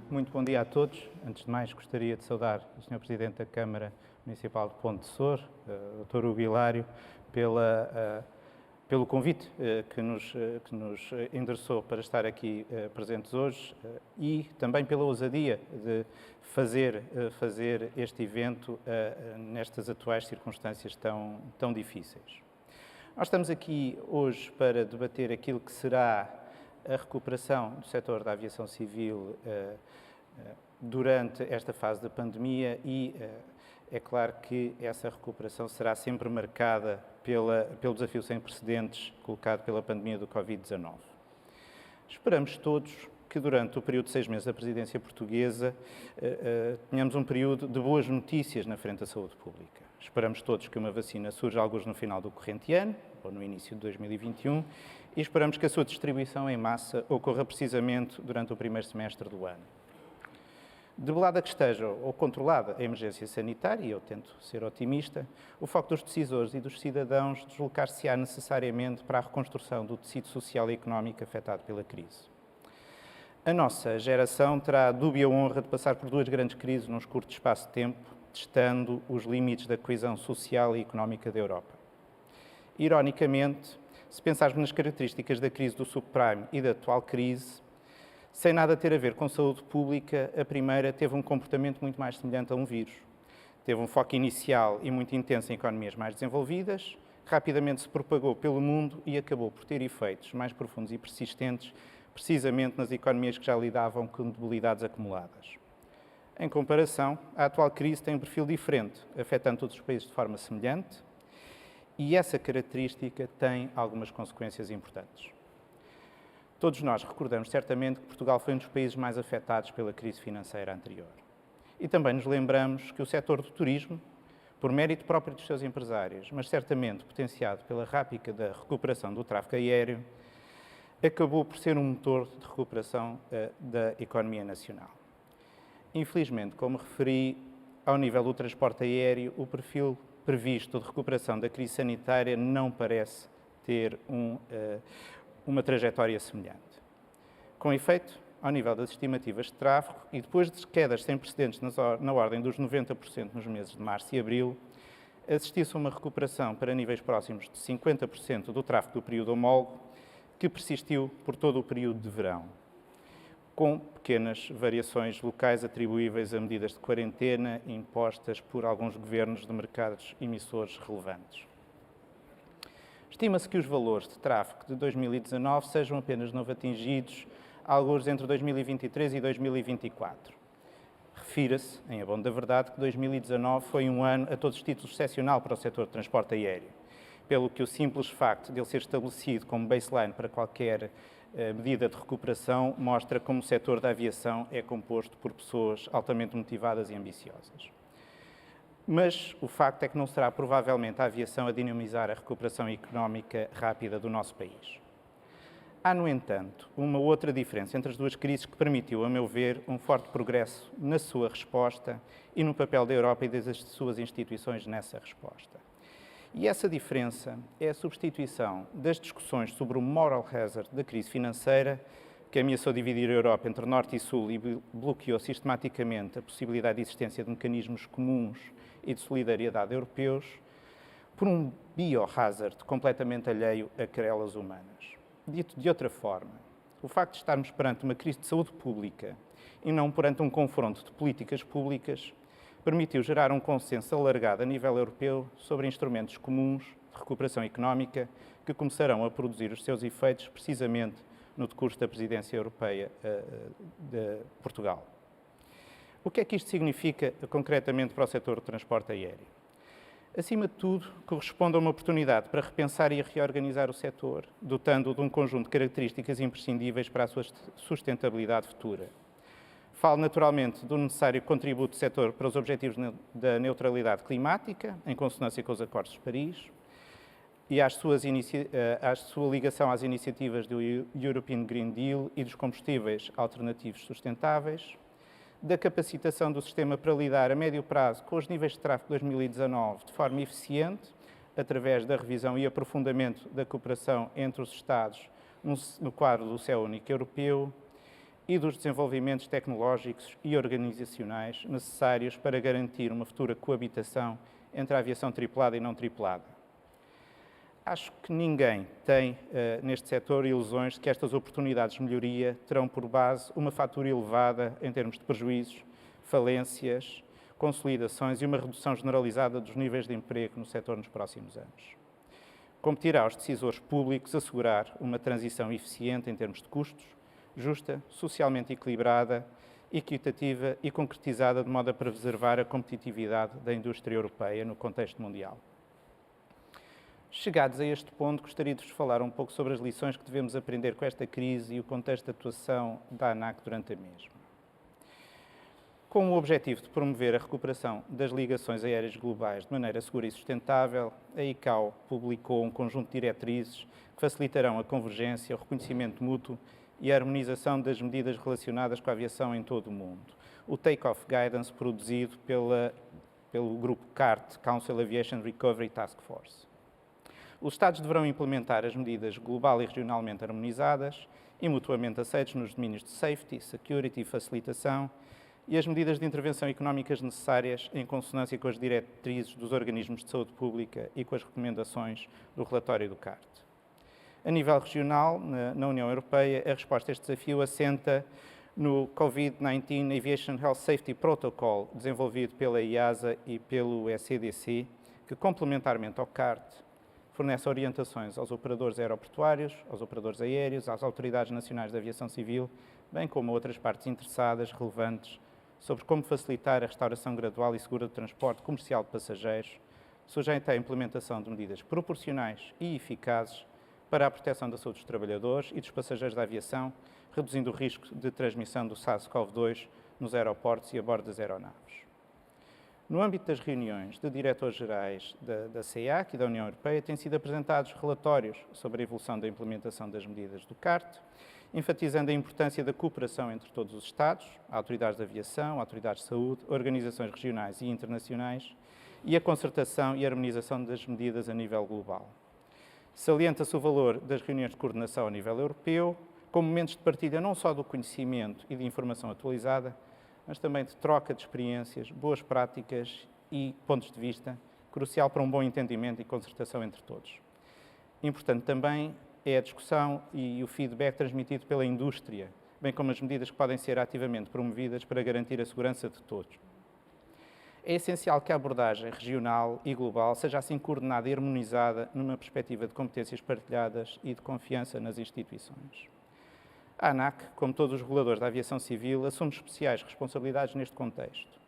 Muito bom dia a todos. Antes de mais, gostaria de saudar o Sr. Presidente da Câmara Municipal de Ponte de Sor, Dr. Hugo Hilário, pelo convite que nos endereçou para estar aqui presentes hoje e também pela ousadia de fazer este evento nestas atuais circunstâncias tão difíceis. Nós estamos aqui hoje para debater aquilo que será a recuperação do setor da aviação civil durante esta fase da pandemia e é claro que essa recuperação será sempre marcada pelo desafio sem precedentes colocado pela pandemia do Covid-19. Esperamos todos que durante o período de 6 meses da presidência portuguesa tenhamos um período de boas notícias na frente da saúde pública. Esperamos todos que uma vacina surja alguns no final do corrente ano, ou no início de 2021, e esperamos que a sua distribuição em massa ocorra precisamente durante o primeiro semestre do ano. Debelada que esteja ou controlada a emergência sanitária, e eu tento ser otimista, o foco dos decisores e dos cidadãos deslocar-se-á necessariamente para a reconstrução do tecido social e económico afetado pela crise. A nossa geração terá a dúbia honra de passar por duas grandes crises num curto espaço de tempo, testando os limites da coesão social e económica da Europa. Ironicamente, se pensarmos nas características da crise do subprime e da atual crise, sem nada ter a ver com saúde pública, a primeira teve um comportamento muito mais semelhante a um vírus. Teve um foco inicial e muito intenso em economias mais desenvolvidas, rapidamente se propagou pelo mundo e acabou por ter efeitos mais profundos e persistentes, precisamente nas economias que já lidavam com debilidades acumuladas. Em comparação, a atual crise tem um perfil diferente, afetando todos os países de forma semelhante, e essa característica tem algumas consequências importantes. Todos nós recordamos certamente que Portugal foi um dos países mais afetados pela crise financeira anterior. E também nos lembramos que o setor do turismo, por mérito próprio dos seus empresários, mas certamente potenciado pela rápida recuperação do tráfego aéreo, acabou por ser um motor de recuperação da economia nacional. Infelizmente, como referi, ao nível do transporte aéreo, o perfil previsto de recuperação da crise sanitária não parece ter uma trajetória semelhante. Com efeito, ao nível das estimativas de tráfego, e depois de quedas sem precedentes na ordem dos 90% nos meses de março e abril, assistiu-se a uma recuperação para níveis próximos de 50% do tráfego do período homólogo, que persistiu por todo o período de verão, com pequenas variações locais atribuíveis a medidas de quarentena impostas por alguns governos de mercados emissores relevantes. Estima-se que os valores de tráfego de 2019 sejam apenas novo atingidos, alguns entre 2023 e 2024. Refira-se, em abono da verdade, que 2019 foi um ano, a todos os títulos, excepcional para o setor de transporte aéreo, pelo que o simples facto de ele ser estabelecido como baseline para qualquer medida de recuperação mostra como o setor da aviação é composto por pessoas altamente motivadas e ambiciosas. Mas o facto é que não será provavelmente a aviação a dinamizar a recuperação económica rápida do nosso país. Há, no entanto, uma outra diferença entre as duas crises que permitiu, a meu ver, um forte progresso na sua resposta e no papel da Europa e das suas instituições nessa resposta. E essa diferença é a substituição das discussões sobre o moral hazard da crise financeira, que ameaçou dividir a Europa entre Norte e Sul e bloqueou sistematicamente a possibilidade de existência de mecanismos comuns e de solidariedade europeus, por um biohazard completamente alheio a querelas humanas. Dito de outra forma, o facto de estarmos perante uma crise de saúde pública e não perante um confronto de políticas públicas permitiu gerar um consenso alargado a nível europeu sobre instrumentos comuns de recuperação económica que começarão a produzir os seus efeitos precisamente no decurso da presidência europeia de Portugal. O que é que isto significa concretamente para o setor do transporte aéreo? Acima de tudo, corresponde a uma oportunidade para repensar e reorganizar o setor, dotando-o de um conjunto de características imprescindíveis para a sua sustentabilidade futura. Falo naturalmente do necessário contributo do setor para os objetivos da neutralidade climática, em consonância com os Acordos de Paris, e à sua ligação às iniciativas do European Green Deal e dos combustíveis alternativos sustentáveis, da capacitação do sistema para lidar a médio prazo com os níveis de tráfego de 2019 de forma eficiente, através da revisão e aprofundamento da cooperação entre os Estados no quadro do Céu Único Europeu, e dos desenvolvimentos tecnológicos e organizacionais necessários para garantir uma futura coabitação entre a aviação tripulada e não tripulada. Acho que ninguém tem, neste setor, ilusões de que estas oportunidades de melhoria terão por base uma fatura elevada em termos de prejuízos, falências, consolidações e uma redução generalizada dos níveis de emprego no setor nos próximos anos. Competirá aos decisores públicos assegurar uma transição eficiente em termos de custos, justa, socialmente equilibrada, equitativa e concretizada de modo a preservar a competitividade da indústria europeia no contexto mundial. Chegados a este ponto, gostaria de vos falar um pouco sobre as lições que devemos aprender com esta crise e o contexto de atuação da ANAC durante a mesma. Com o objetivo de promover a recuperação das ligações aéreas globais de maneira segura e sustentável, a ICAO publicou um conjunto de diretrizes que facilitarão a convergência, o reconhecimento mútuo e a harmonização das medidas relacionadas com a aviação em todo o mundo. O Take-Off Guidance, produzido pelo grupo CART, Council Aviation Recovery Task Force. Os Estados deverão implementar as medidas global e regionalmente harmonizadas e mutuamente aceitas nos domínios de safety, security e facilitação e as medidas de intervenção económicas necessárias em consonância com as diretrizes dos organismos de saúde pública e com as recomendações do relatório do CART. A nível regional, na União Europeia, a resposta a este desafio assenta no COVID-19 Aviation Health Safety Protocol, desenvolvido pela IASA e pelo ECDC, que, complementarmente ao CART, fornece orientações aos operadores aeroportuários, aos operadores aéreos, às autoridades nacionais de aviação civil, bem como a outras partes interessadas relevantes sobre como facilitar a restauração gradual e segura do transporte comercial de passageiros, sujeita à implementação de medidas proporcionais e eficazes para a proteção da saúde dos trabalhadores e dos passageiros da aviação, reduzindo o risco de transmissão do SARS-CoV-2 nos aeroportos e a bordo das aeronaves. No âmbito das reuniões de diretores-gerais da CEAC e da União Europeia, têm sido apresentados relatórios sobre a evolução da implementação das medidas do CART, enfatizando a importância da cooperação entre todos os Estados, autoridades de aviação, autoridades de saúde, organizações regionais e internacionais e a concertação e harmonização das medidas a nível global. Salienta-se o valor das reuniões de coordenação a nível europeu, como momentos de partilha não só do conhecimento e de informação atualizada, mas também de troca de experiências, boas práticas e pontos de vista, crucial para um bom entendimento e concertação entre todos. Importante também é a discussão e o feedback transmitido pela indústria, bem como as medidas que podem ser ativamente promovidas para garantir a segurança de todos. É essencial que a abordagem regional e global seja assim coordenada e harmonizada numa perspectiva de competências partilhadas e de confiança nas instituições. A ANAC, como todos os reguladores da aviação civil, assume especiais responsabilidades neste contexto,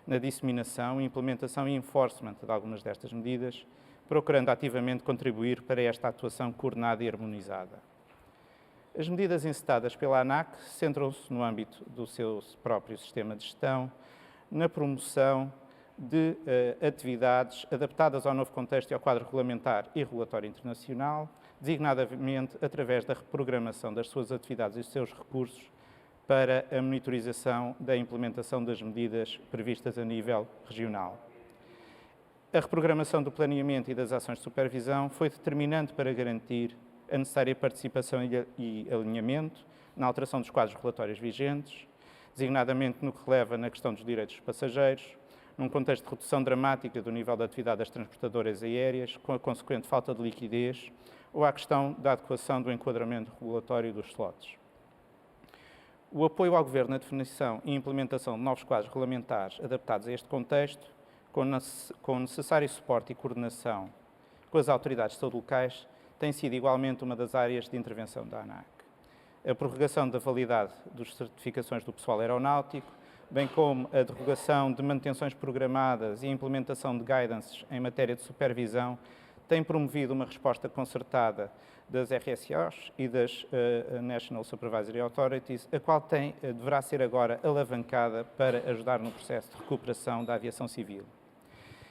na disseminação, implementação e enforcement de algumas destas medidas, procurando ativamente contribuir para esta atuação coordenada e harmonizada. As medidas encetadas pela ANAC centram-se no âmbito do seu próprio sistema de gestão, na promoção de atividades adaptadas ao novo contexto e ao quadro regulamentar e regulatório internacional, designadamente através da reprogramação das suas atividades e dos seus recursos para a monitorização da implementação das medidas previstas a nível regional. A reprogramação do planeamento e das ações de supervisão foi determinante para garantir a necessária participação e alinhamento na alteração dos quadros regulatórios vigentes, designadamente no que releva na questão dos direitos dos passageiros, num contexto de redução dramática do nível de atividade das transportadoras aéreas, com a consequente falta de liquidez, ou à questão da adequação do enquadramento regulatório dos slots. O apoio ao Governo na definição e implementação de novos quadros regulamentares adaptados a este contexto, com necessário suporte e coordenação com as autoridades de saúde locais, tem sido igualmente uma das áreas de intervenção da ANAC. A prorrogação da validade das certificações do pessoal aeronáutico, bem como a derrogação de manutenções programadas e a implementação de guidances em matéria de supervisão, tem promovido uma resposta concertada das RSOs e das National Supervisory Authorities, a qual deverá ser agora alavancada para ajudar no processo de recuperação da aviação civil.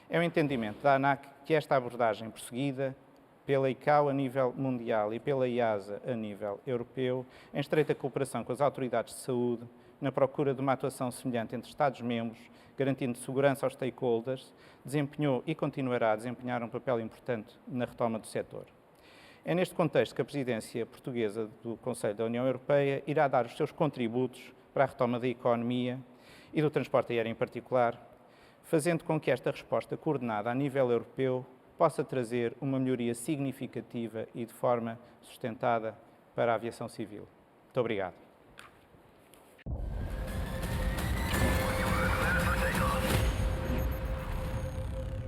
É o entendimento da ANAC que esta abordagem prosseguida pela ICAO a nível mundial e pela IASA a nível europeu, em estreita cooperação com as autoridades de saúde, na procura de uma atuação semelhante entre Estados-membros, garantindo segurança aos stakeholders, desempenhou e continuará a desempenhar um papel importante na retoma do setor. É neste contexto que a presidência portuguesa do Conselho da União Europeia irá dar os seus contributos para a retoma da economia e do transporte aéreo em particular, fazendo com que esta resposta coordenada a nível europeu possa trazer uma melhoria significativa e de forma sustentada para a aviação civil. Muito obrigado.